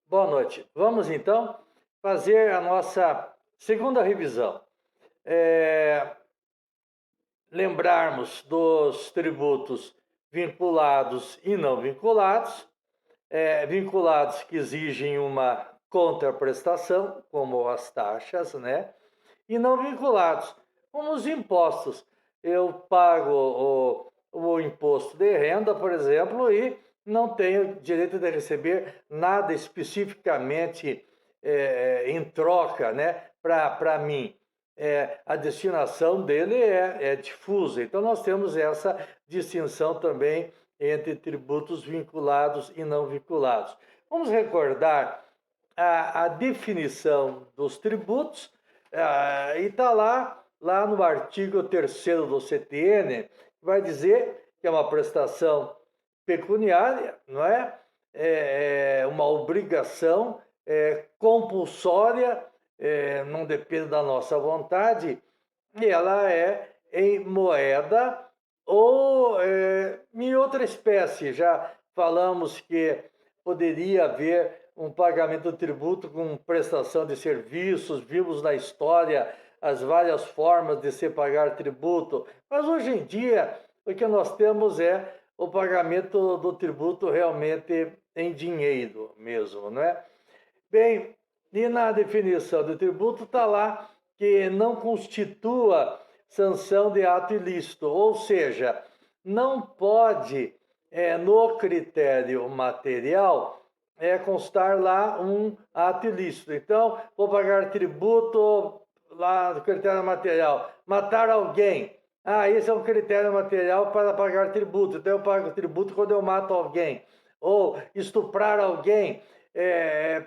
Boa noite. Vamos então fazer a nossa segunda revisão. Lembrarmos dos tributos vinculados e não vinculados, vinculados que exigem uma contraprestação, como as taxas, né? E não vinculados, como os impostos. Eu pago o imposto de renda, por exemplo, e não tenho direito de receber nada especificamente em troca, né, para mim. A destinação dele é difusa. Então, nós temos essa distinção também entre tributos vinculados e não vinculados. Vamos recordar a definição dos tributos, e está lá no artigo 3º do CTN, que vai dizer que é uma prestação pecuniária, não é? É uma obrigação compulsória, não depende da nossa vontade, e ela é em moeda ou em outra espécie. Já falamos que poderia haver um pagamento de tributo com prestação de serviços, vimos na história as várias formas de se pagar tributo, mas hoje em dia o que nós temos é o pagamento do tributo realmente em dinheiro mesmo, não é? Bem, e na definição do tributo está lá que não constitua sanção de ato ilícito, ou seja, não pode, no critério material, constar lá um ato ilícito. Então, vou pagar tributo lá no critério material, matar alguém. Ah, esse é um critério material para pagar tributo. Então, eu pago tributo quando eu mato alguém. Ou estuprar alguém,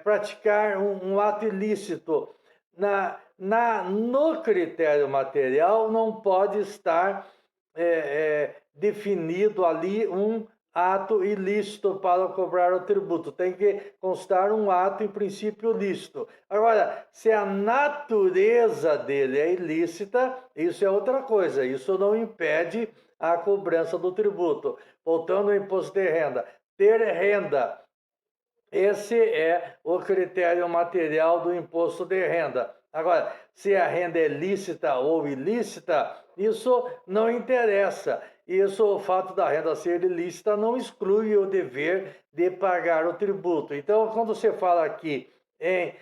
praticar um ato ilícito. No critério material não pode estar definido ali um ato ilícito para cobrar o tributo. Tem que constar um ato, em princípio, lícito. Agora, se a natureza dele é ilícita, isso é outra coisa. Isso não impede a cobrança do tributo. Voltando ao imposto de renda. Ter renda, esse é o critério material do imposto de renda. Agora, se a renda é lícita ou ilícita, isso não interessa. Isso, o fato da renda ser ilícita não exclui o dever de pagar o tributo. Então, quando você fala aqui em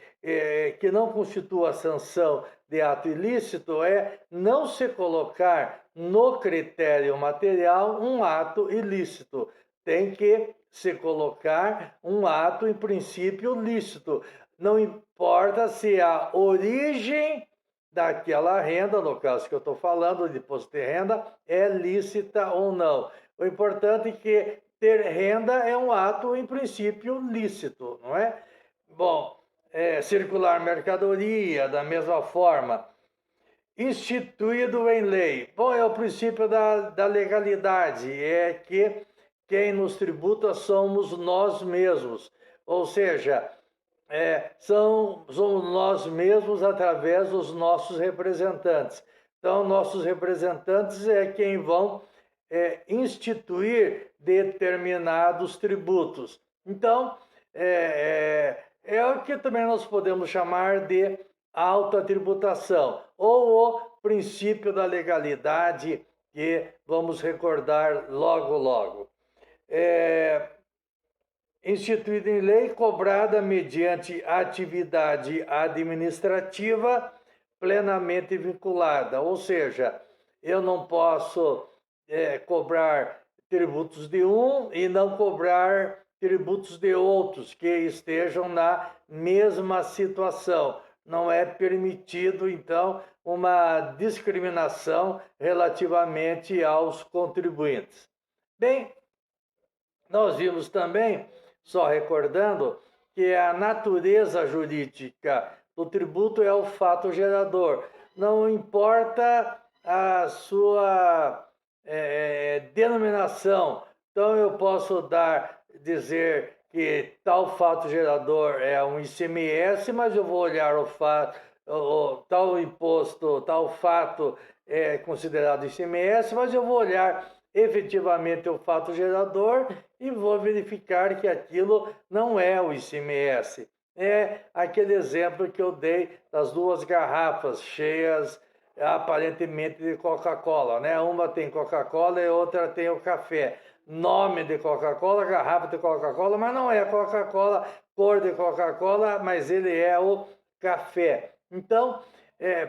que não constitua sanção de ato ilícito, é não se colocar no critério material um ato ilícito. Tem que se colocar um ato, em princípio, lícito. Não importa se a origem daquela renda, no caso que eu estou falando de imposto de renda, é lícita ou não. O importante é que ter renda é um ato, em princípio, lícito, não é? Bom, circular mercadoria, da mesma forma. Instituído em lei. Bom, é o princípio da legalidade, é que quem nos tributa somos nós mesmos, ou seja, somos nós mesmos através dos nossos representantes. Então, nossos representantes é quem vão instituir determinados tributos. Então, é o que também nós podemos chamar de alta tributação, ou o princípio da legalidade, que vamos recordar logo, logo. Instituída em lei, cobrada mediante atividade administrativa plenamente vinculada, ou seja, eu não posso cobrar tributos de um e não cobrar tributos de outros que estejam na mesma situação. Não é permitido, então, uma discriminação relativamente aos contribuintes. Bem, nós vimos também, só recordando, que a natureza jurídica do tributo é o fato gerador. Não importa a sua denominação. Então, eu posso dizer que tal fato gerador é um ICMS, mas eu vou olhar tal imposto, tal fato é considerado ICMS, mas eu vou olhar efetivamente o fato gerador e vou verificar que aquilo não é o ICMS. É aquele exemplo que eu dei das duas garrafas cheias aparentemente de Coca-Cola, né? Uma tem Coca-Cola e outra tem o café. Nome de Coca-Cola, garrafa de Coca-Cola, mas não é Coca-Cola, cor de Coca-Cola, mas ele é o café. Então,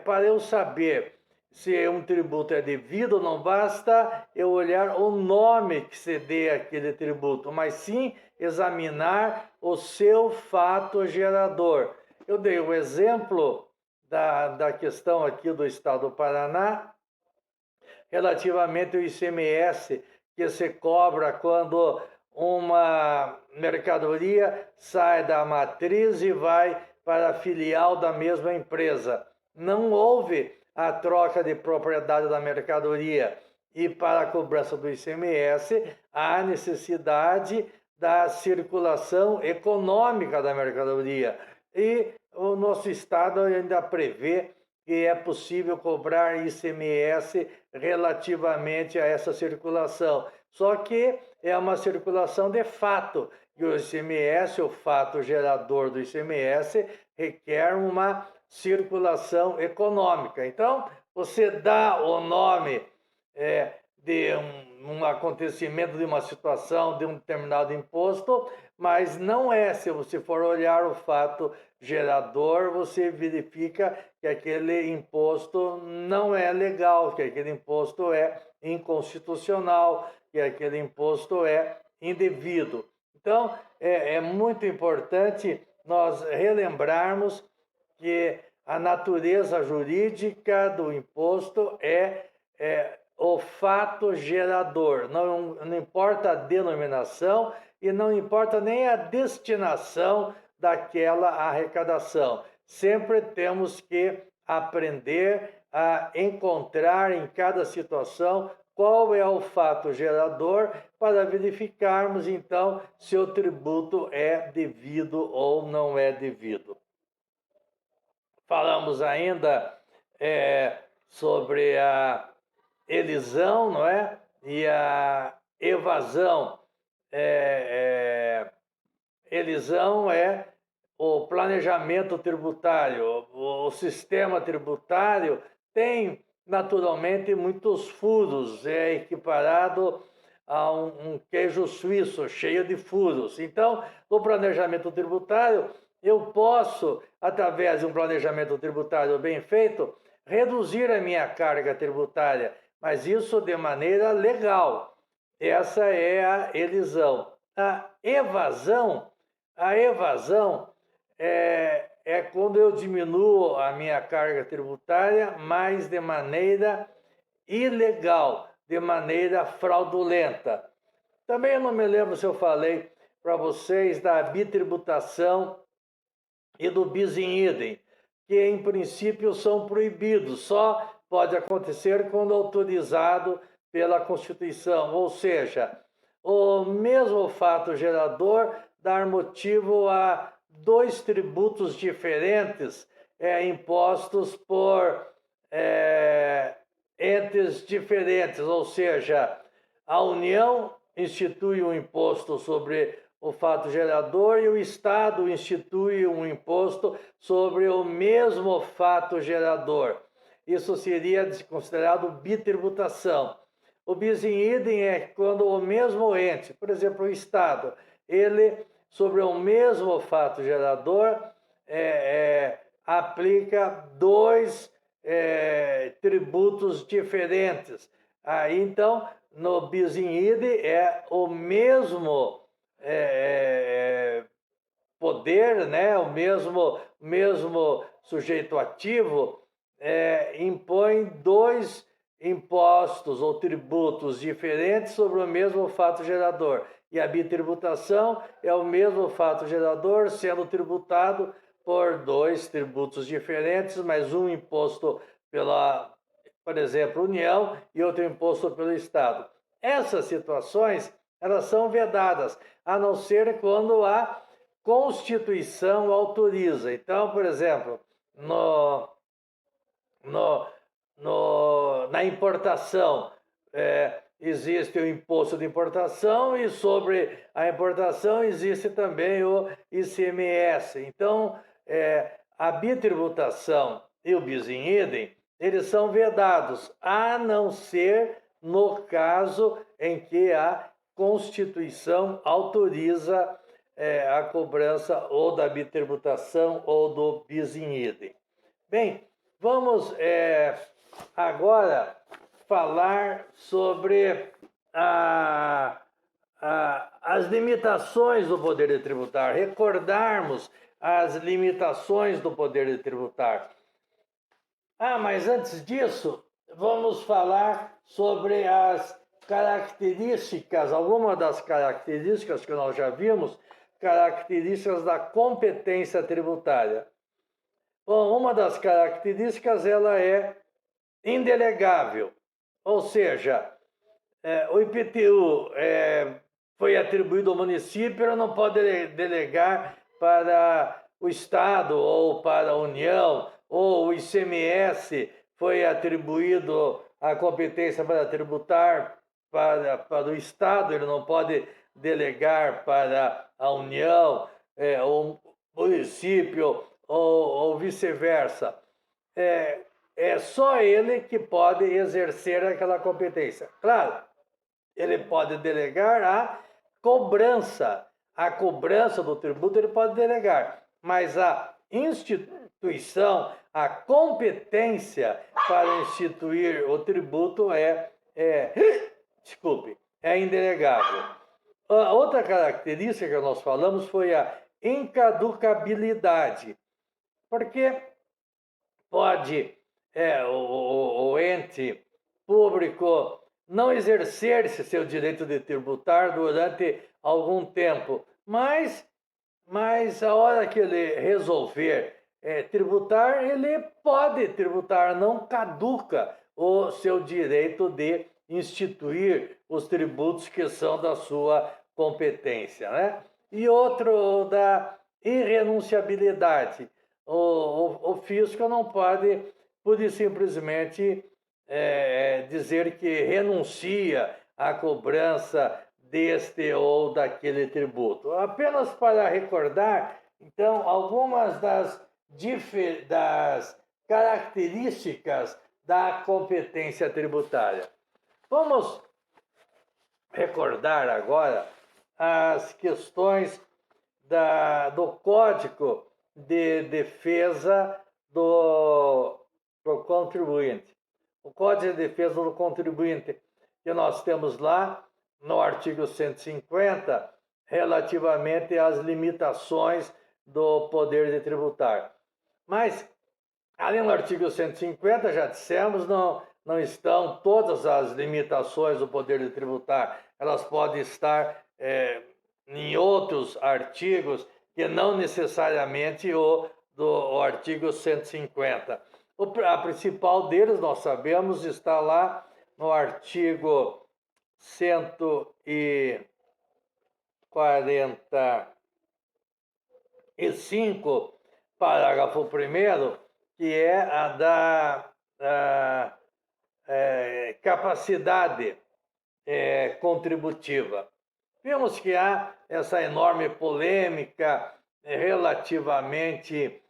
para eu saber se um tributo é devido, não basta eu olhar o nome que se dê àquele tributo, mas sim examinar o seu fato gerador. Eu dei o exemplo da questão aqui do Estado do Paraná, relativamente ao ICMS que se cobra quando uma mercadoria sai da matriz e vai para a filial da mesma empresa. Não houve a troca de propriedade da mercadoria e para a cobrança do ICMS há necessidade da circulação econômica da mercadoria. E o nosso Estado ainda prevê que é possível cobrar ICMS relativamente a essa circulação. Só que é uma circulação de fato, e o ICMS, o fato gerador do ICMS, requer uma circulação econômica. Então, você dá o nome de um acontecimento, de uma situação, de um determinado imposto, mas não é, se você for olhar o fato gerador, você verifica que aquele imposto não é legal, que aquele imposto é inconstitucional, que aquele imposto é indevido. Então, é muito importante nós relembrarmos que a natureza jurídica do imposto é o fato gerador. Não importa a denominação e não importa nem a destinação daquela arrecadação. Sempre temos que aprender a encontrar em cada situação qual é o fato gerador para verificarmos, então, se o tributo é devido ou não é devido. Falamos ainda sobre a elisão, não é? E a evasão. Elisão é o planejamento tributário. O sistema tributário tem, naturalmente, muitos furos, é equiparado a um queijo suíço cheio de furos. Então, no planejamento tributário, eu posso, através de um planejamento tributário bem feito, reduzir a minha carga tributária, mas isso de maneira legal. Essa é a elisão. A evasão é quando eu diminuo a minha carga tributária, mas de maneira ilegal, de maneira fraudulenta. Também eu não me lembro se eu falei para vocês da bitributação e do bis in idem, que em princípio são proibidos, só pode acontecer quando autorizado pela Constituição, ou seja, o mesmo fato gerador dar motivo a dois tributos diferentes impostos por entes diferentes, ou seja, a União institui um imposto sobre o fato gerador e o Estado institui um imposto sobre o mesmo fato gerador. Isso seria considerado bitributação. O bis in idem é quando o mesmo ente, por exemplo, o Estado, ele, sobre o mesmo fato gerador, aplica dois tributos diferentes. Aí, então, no bis in idem é o mesmo poder, né? o mesmo sujeito ativo, impõe dois impostos ou tributos diferentes sobre o mesmo fato gerador. E a bitributação é o mesmo fato gerador sendo tributado por dois tributos diferentes, mas um imposto pela, por exemplo, União e outro imposto pelo Estado. Essas situações, elas são vedadas, a não ser quando a Constituição autoriza. Então, por exemplo, na importação, existe o imposto de importação e sobre a importação existe também o ICMS. Então, a bitributação e o bis in idem, eles são vedados, a não ser no caso em que a Constituição autoriza a cobrança ou da bitributação ou do bis in idem. Bem, vamos agora falar sobre as limitações do poder de tributar, recordarmos as limitações do poder de tributar. Mas antes disso, vamos falar sobre as características, algumas das características que nós já vimos, características da competência tributária. Bom, uma das características, ela é indelegável, ou seja, o IPTU foi atribuído ao município, ele não pode delegar para o Estado ou para a União, ou o ICMS foi atribuído a competência para tributar para o Estado, ele não pode delegar para a União, ou município, ou vice-versa. É só ele que pode exercer aquela competência. Claro, ele pode delegar a cobrança do tributo ele pode delegar, mas a instituição, a competência para instituir o tributo é indelegável. A outra característica que nós falamos foi a incaducabilidade, porque pode o ente público não exercer esse seu direito de tributar durante algum tempo, mas a hora que ele resolver tributar, ele pode tributar, não caduca o seu direito de instituir os tributos que são da sua competência, né? E outro da irrenunciabilidade. O fisco não pode, pura e simplesmente, dizer que renuncia à cobrança deste ou daquele tributo. Apenas para recordar, então, algumas das características da competência tributária. Vamos recordar agora as questões do Código de Defesa do Contribuinte. O Código de Defesa do Contribuinte, que nós temos lá no artigo 150, relativamente às limitações do poder de tributar. Mas, ali no artigo 150, já dissemos, não estão todas as limitações do poder de tributar. Elas podem estar em outros artigos que não necessariamente o artigo 150. A principal deles, nós sabemos, está lá no artigo 145, parágrafo 1º, que é a da capacidade contributiva. Vemos que há essa enorme polêmica relativamente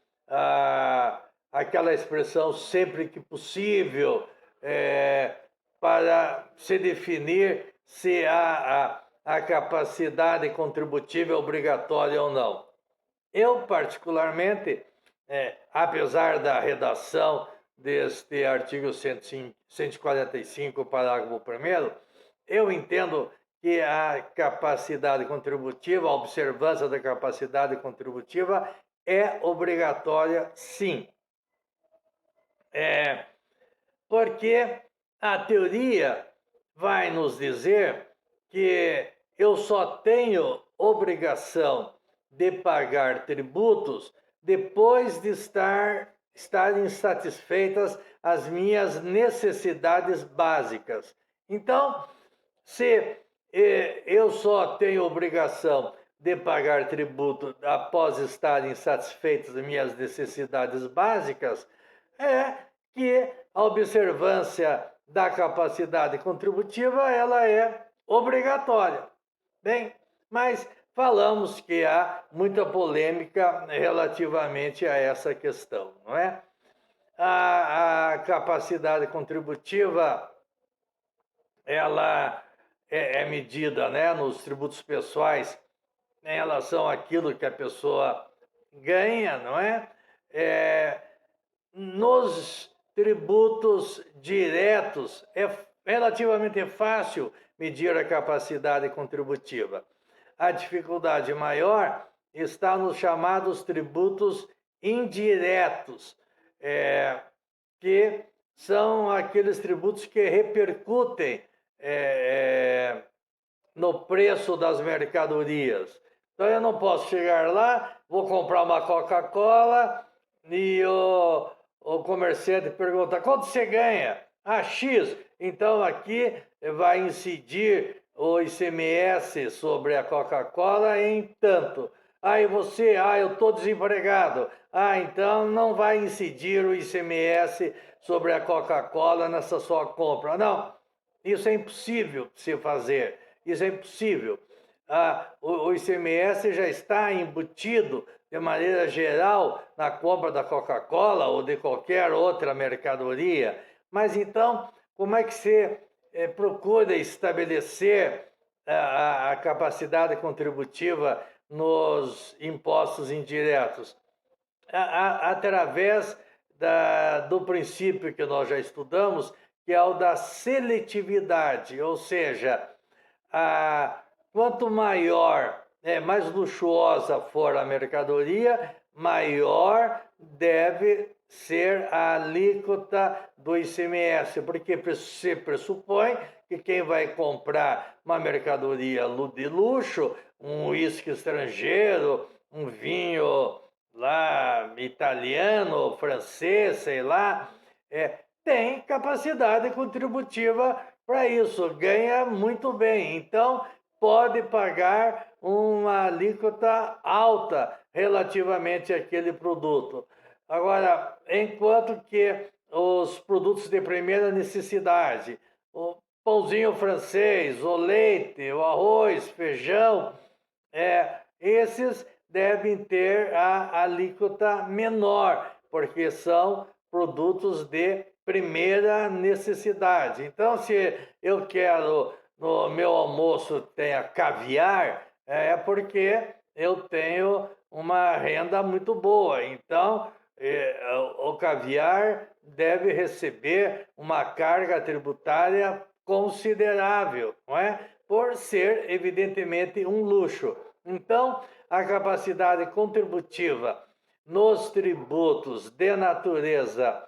àquela expressão sempre que possível, para se definir se a capacidade contributiva é obrigatória ou não. Eu, particularmente, apesar da redação deste artigo 145, parágrafo 1º, eu entendo que a capacidade contributiva, a observância da capacidade contributiva é obrigatória, sim. Porque a teoria vai nos dizer que eu só tenho obrigação de pagar tributos depois de estarem satisfeitas as minhas necessidades básicas. Então, se eu só tenho obrigação de pagar tributo após estarem satisfeitas as minhas necessidades básicas, é que a observância da capacidade contributiva, ela é obrigatória. Bem, mas falamos que há muita polêmica relativamente a essa questão, não é? A capacidade contributiva, ela é medida, né, nos tributos pessoais em relação àquilo que a pessoa ganha, não é? Nos tributos diretos, é relativamente fácil medir a capacidade contributiva. A dificuldade maior está nos chamados tributos indiretos, que são aqueles tributos que repercutem no preço das mercadorias. Então eu não posso chegar lá, vou comprar uma Coca-Cola e o comerciante pergunta: quanto você ganha? Ah, X. Então aqui vai incidir o ICMS sobre a Coca-Cola em tanto. Aí você, eu estou desempregado. Então não vai incidir o ICMS sobre a Coca-Cola nessa sua compra. Não, isso é impossível de se fazer. Isso é impossível. O ICMS já está embutido de maneira geral na compra da Coca-Cola ou de qualquer outra mercadoria. Mas então, como é que você procura estabelecer a capacidade contributiva nos impostos indiretos? Através do princípio que nós já estudamos, que é o da seletividade, ou seja, quanto maior, mais luxuosa for a mercadoria, maior deve ser a alíquota do ICMS, porque se pressupõe que quem vai comprar uma mercadoria de luxo, um uísque estrangeiro, um vinho lá italiano, francês, sei lá, tem capacidade contributiva para isso, ganha muito bem. Então, pode pagar uma alíquota alta relativamente àquele produto. Agora, enquanto que os produtos de primeira necessidade, o pãozinho francês, o leite, o arroz, feijão, esses devem ter a alíquota menor, porque são produtos de primeira necessidade. Então, se eu quero no meu almoço tenha caviar, é porque eu tenho uma renda muito boa. Então, o caviar deve receber uma carga tributária considerável, não é? Por ser, evidentemente, um luxo. Então, a capacidade contributiva nos tributos de natureza,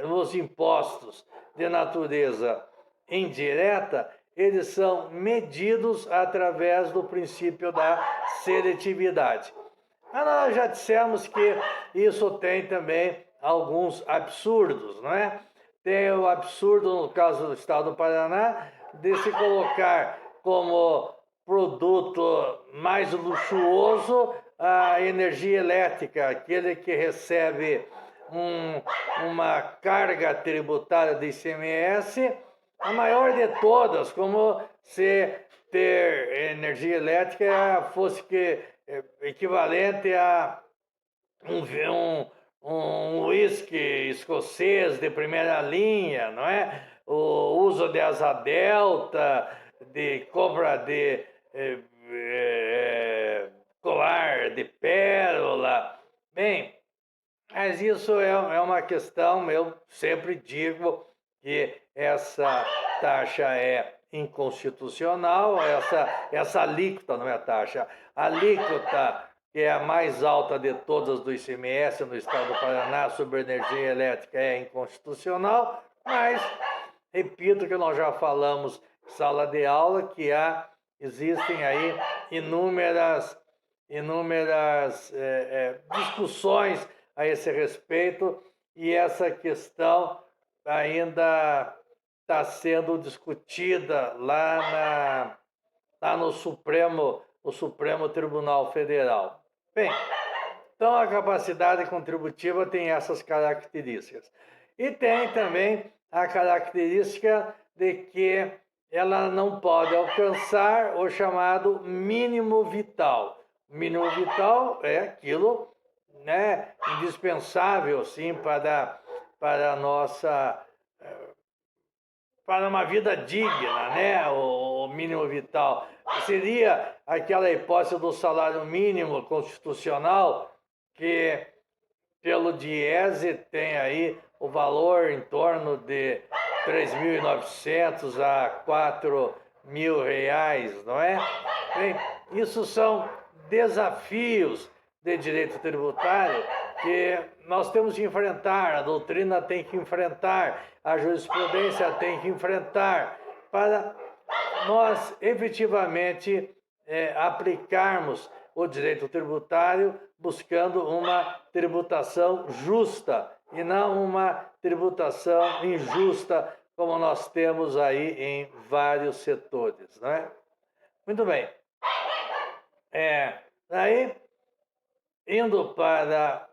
nos impostos de natureza indireta, eles são medidos através do princípio da seletividade. Mas nós já dissemos que isso tem também alguns absurdos, não é? Tem o absurdo, no caso do estado do Paraná, de se colocar como produto mais luxuoso a energia elétrica, aquele que recebe uma carga tributária de ICMS, a maior de todas, como se ter energia elétrica fosse equivalente a um whisky escocês de primeira linha, não é? O uso de asa delta, de compra de colar de pérola. Bem, mas isso é uma questão, eu sempre digo que essa taxa é inconstitucional, essa alíquota não é taxa, a alíquota que é a mais alta de todas do ICMS no estado do Paraná sobre energia elétrica é inconstitucional, mas repito que nós já falamos em sala de aula que existem aí inúmeras discussões a esse respeito e essa questão ainda está sendo discutida lá no Supremo Tribunal Federal. Bem, então a capacidade contributiva tem essas características. E tem também a característica de que ela não pode alcançar o chamado mínimo vital. O mínimo vital é aquilo, né, indispensável, sim, para a nossa, para uma vida digna, né, o mínimo vital. Seria aquela hipótese do salário mínimo constitucional, que pelo Diese tem aí o valor em torno de 3.900 a 4.000 reais, não é? Bem, isso são desafios de direito tributário que nós temos que enfrentar, a doutrina tem que enfrentar, a jurisprudência tem que enfrentar, para nós efetivamente aplicarmos o direito tributário buscando uma tributação justa e não uma tributação injusta, como nós temos aí em vários setores, né? Muito bem. Daí, indo para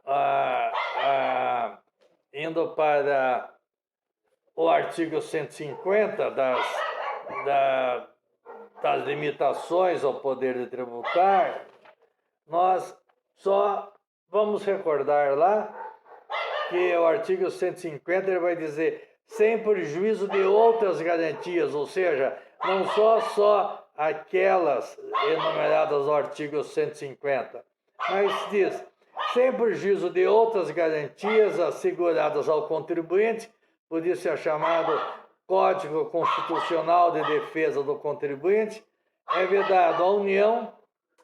o artigo 150 das limitações ao poder de tributar, nós só vamos recordar lá que o artigo 150 ele vai dizer sem prejuízo de outras garantias, ou seja, não só aquelas enumeradas no artigo 150, mas diz sem prejuízo de outras garantias asseguradas ao contribuinte, por isso é chamado Código Constitucional de Defesa do Contribuinte, é vedado à União,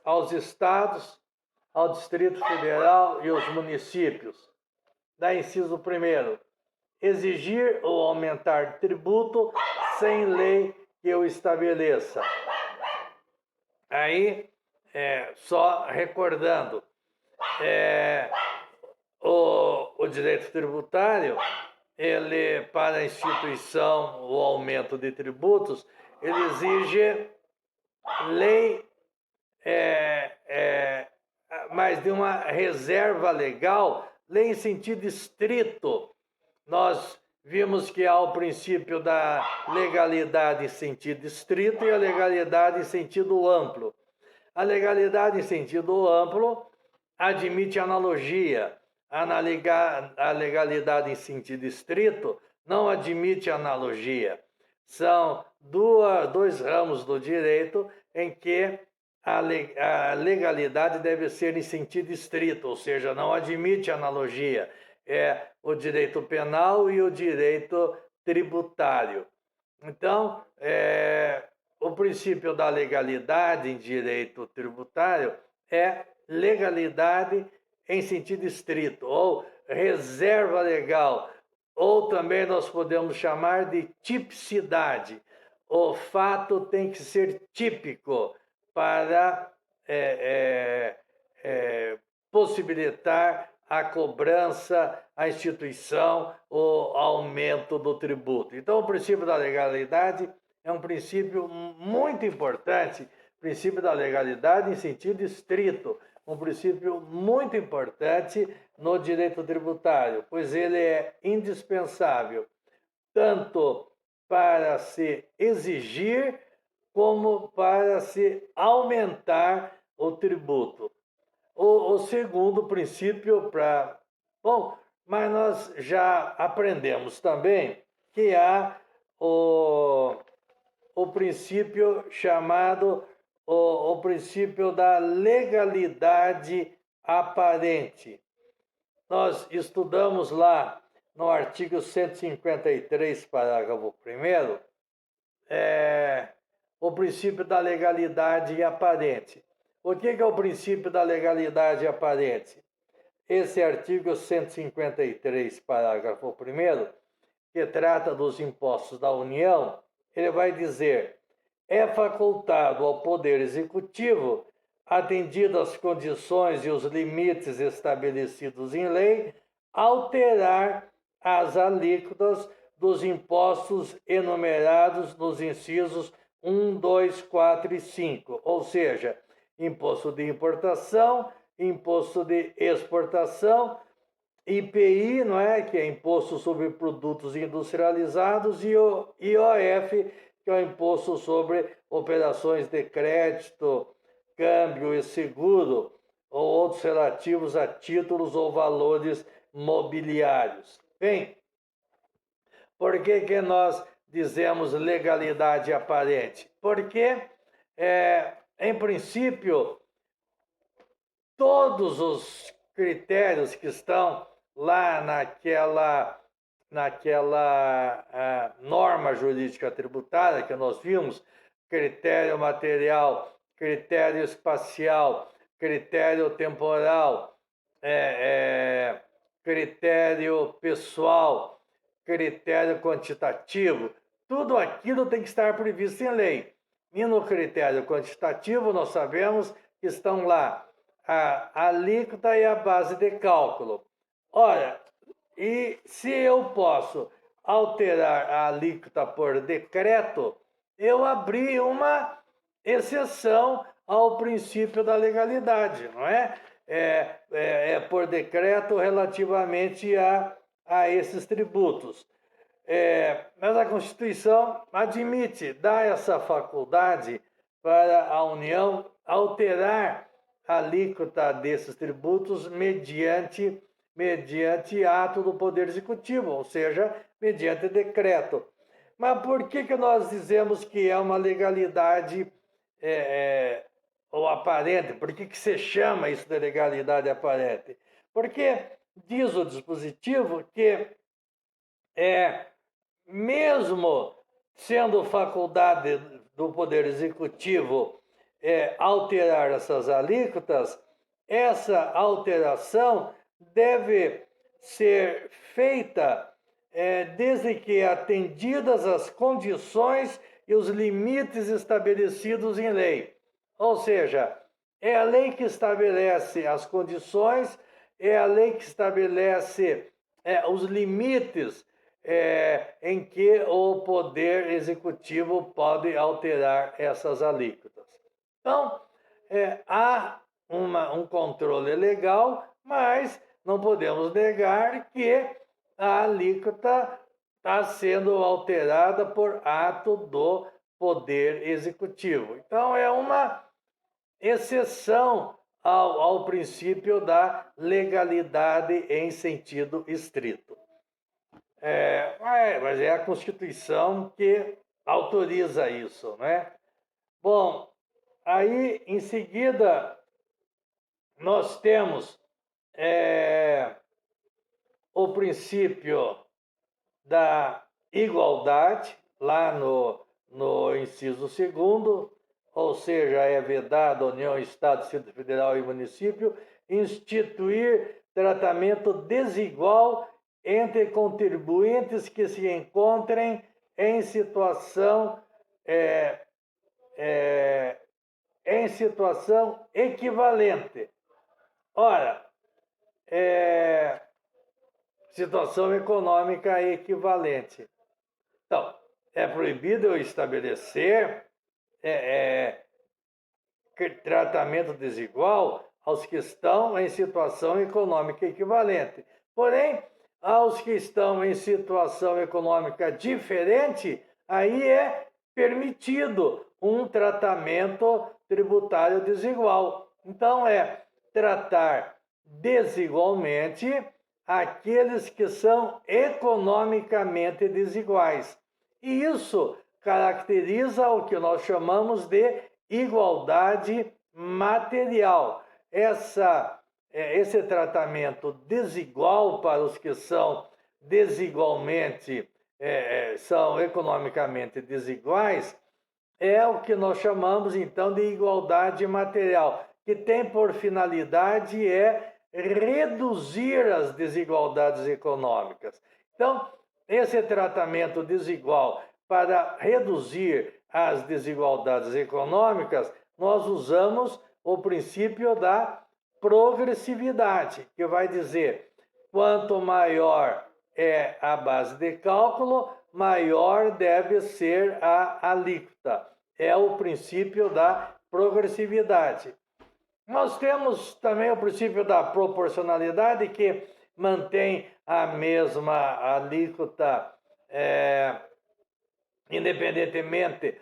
aos estados, ao Distrito Federal e aos municípios. Da inciso 1º, exigir ou aumentar tributo sem lei que o estabeleça. Aí, só recordando, o direito tributário, ele, para a instituição, o aumento de tributos, ele exige lei, mas de uma reserva legal, lei em sentido estrito. Nós vimos que há o princípio da legalidade em sentido estrito e a legalidade em sentido amplo. A legalidade em sentido amplo admite analogia. A legalidade em sentido estrito não admite analogia. São dois ramos do direito em que a legalidade deve ser em sentido estrito, ou seja, não admite analogia. É o direito penal e o direito tributário. Então, o princípio da legalidade em direito tributário é legalidade em sentido estrito, ou reserva legal, ou também nós podemos chamar de tipicidade. O fato tem que ser típico para possibilitar a cobrança, a instituição, o aumento do tributo. Então, o princípio da legalidade é um princípio muito importante, princípio da legalidade em sentido estrito, um princípio muito importante no direito tributário, pois ele é indispensável tanto para se exigir como para se aumentar o tributo. O segundo princípio Bom, mas nós já aprendemos também que há o princípio chamado o princípio da legalidade aparente. Nós estudamos lá no artigo 153, parágrafo 1º, o princípio da legalidade aparente. O que é o princípio da legalidade aparente? Esse artigo 153, parágrafo 1º, que trata dos impostos da União, ele vai dizer: é facultado ao Poder Executivo, atendidas as condições e os limites estabelecidos em lei, alterar as alíquotas dos impostos enumerados nos incisos 1, 2, 4 e 5, ou seja, imposto de importação, imposto de exportação, IPI, não é? Que é Imposto sobre Produtos Industrializados, e o IOF, que é o Imposto sobre Operações de Crédito, Câmbio e Seguro, ou outros relativos a títulos ou valores mobiliários. Bem, por que nós dizemos legalidade aparente? Porque, em princípio, todos os critérios que estão lá naquela norma jurídica tributária que nós vimos, critério material, critério espacial, critério temporal, critério pessoal, critério quantitativo, tudo aquilo tem que estar previsto em lei. E no critério quantitativo, nós sabemos que estão lá a alíquota e a base de cálculo. Ora, e se eu posso alterar a alíquota por decreto, eu abri uma exceção ao princípio da legalidade, não é? Por decreto relativamente a esses tributos. Mas a Constituição admite, dá essa faculdade para a União alterar a alíquota desses tributos mediante ato do Poder Executivo, ou seja, mediante decreto. Mas por que nós dizemos que é uma legalidade ou aparente? Por que se chama isso de legalidade aparente? Porque diz o dispositivo que mesmo sendo faculdade do Poder Executivo alterar essas alíquotas, essa alteração deve ser feita desde que atendidas as condições e os limites estabelecidos em lei. Ou seja, é a lei que estabelece as condições, é a lei que estabelece os limites em que o Poder Executivo pode alterar essas alíquotas. Então, há um controle legal, mas não podemos negar que a alíquota está sendo alterada por ato do Poder Executivo. Então, é uma exceção ao princípio da legalidade em sentido estrito. Mas é a Constituição que autoriza isso, né? Bom, aí em seguida nós temos o princípio da igualdade, lá no inciso 2º, ou seja, é vedado a União, Estado, Distrito Federal e Município instituir tratamento desigual entre contribuintes que se encontrem em situação equivalente. Ora, situação econômica equivalente. Então, é proibido eu estabelecer tratamento desigual aos que estão em situação econômica equivalente. Porém, aos que estão em situação econômica diferente, aí é permitido um tratamento tributário desigual. Então, tratar desigualmente aqueles que são economicamente desiguais. E isso caracteriza o que nós chamamos de igualdade material. Esse tratamento desigual para os que são desigualmente, são economicamente desiguais, é o que nós chamamos então de igualdade material, que tem por finalidade reduzir as desigualdades econômicas. Então, esse tratamento desigual para reduzir as desigualdades econômicas, nós usamos o princípio da progressividade, que vai dizer, quanto maior é a base de cálculo, maior deve ser a alíquota. É o princípio da progressividade. Nós temos também o princípio da proporcionalidade, que mantém a mesma alíquota, independentemente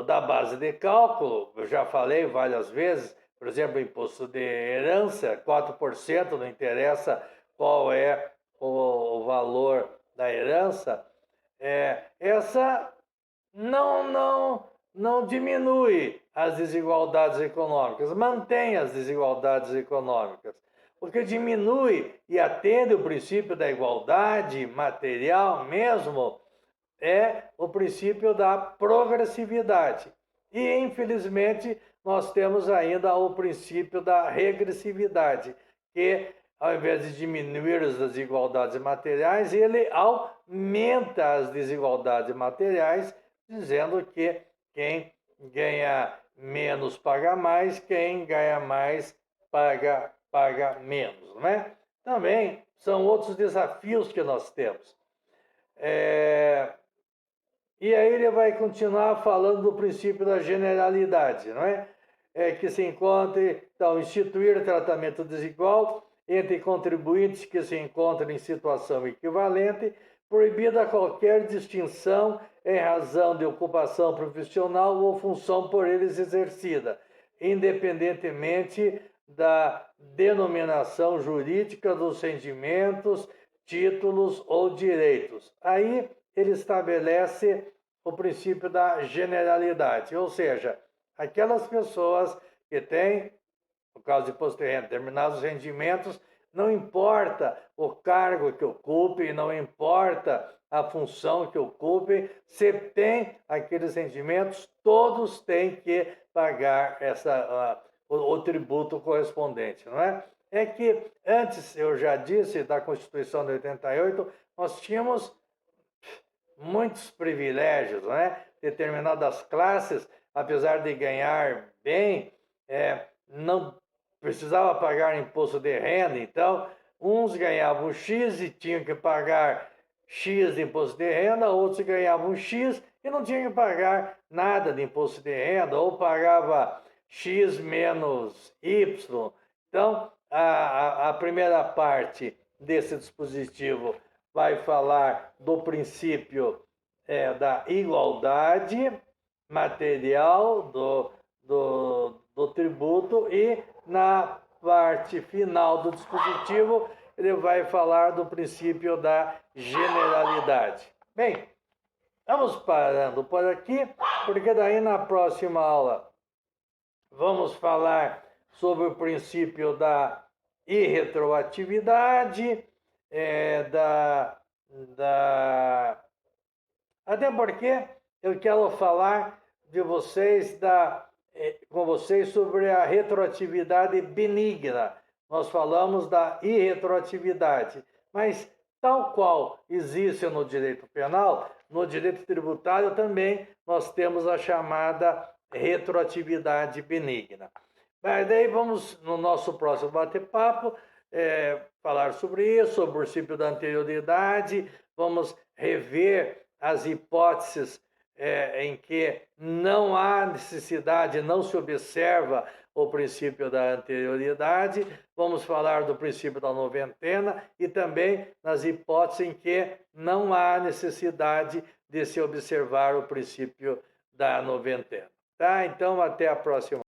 da base de cálculo. Eu já falei várias vezes, por exemplo, imposto de herança, 4%, não interessa qual é o valor da herança. Essa não diminui as desigualdades econômicas, mantém as desigualdades econômicas. O que diminui e atende o princípio da igualdade material mesmo é o princípio da progressividade. E, infelizmente, nós temos ainda o princípio da regressividade, que, ao invés de diminuir as desigualdades materiais, ele aumenta as desigualdades materiais, dizendo que quem ganha menos paga mais, quem ganha mais paga menos, né? Também são outros desafios que nós temos. E aí ele vai continuar falando do princípio da generalidade, não é? Que se encontre, então, instituir tratamento desigual entre contribuintes que se encontram em situação equivalente, proibida qualquer distinção em razão de ocupação profissional ou função por eles exercida, independentemente da denominação jurídica dos rendimentos, títulos ou direitos. Aí ele estabelece o princípio da generalidade, ou seja, aquelas pessoas que têm, no caso de imposto de renda, determinados rendimentos, não importa o cargo que ocupe, não importa a função que ocupe, se tem aqueles rendimentos, todos têm que pagar o tributo correspondente, não é? É que antes, eu já disse, da Constituição de 88, nós tínhamos muitos privilégios, né? Determinadas classes, apesar de ganhar bem, não precisava pagar imposto de renda. Então, uns ganhavam X e tinham que pagar X de imposto de renda, outros ganhavam X e não tinham que pagar nada de imposto de renda, ou pagava X menos Y. Então, a primeira parte desse dispositivo vai falar do princípio da igualdade material do tributo, e na parte final do dispositivo ele vai falar do princípio da generalidade. Bem, vamos parando por aqui, porque daí na próxima aula vamos falar sobre o princípio da irretroatividade, até porque eu quero falar com vocês sobre a retroatividade benigna. Nós falamos da irretroatividade, mas tal qual existe no direito penal, no direito tributário também nós temos a chamada retroatividade benigna. Mas daí vamos, no nosso próximo bate-papo, falar sobre isso, sobre o princípio da anterioridade, vamos rever as hipóteses em que não há necessidade, não se observa o princípio da anterioridade, vamos falar do princípio da noventena e também nas hipóteses em que não há necessidade de se observar o princípio da noventena. Tá? Então, até a próxima.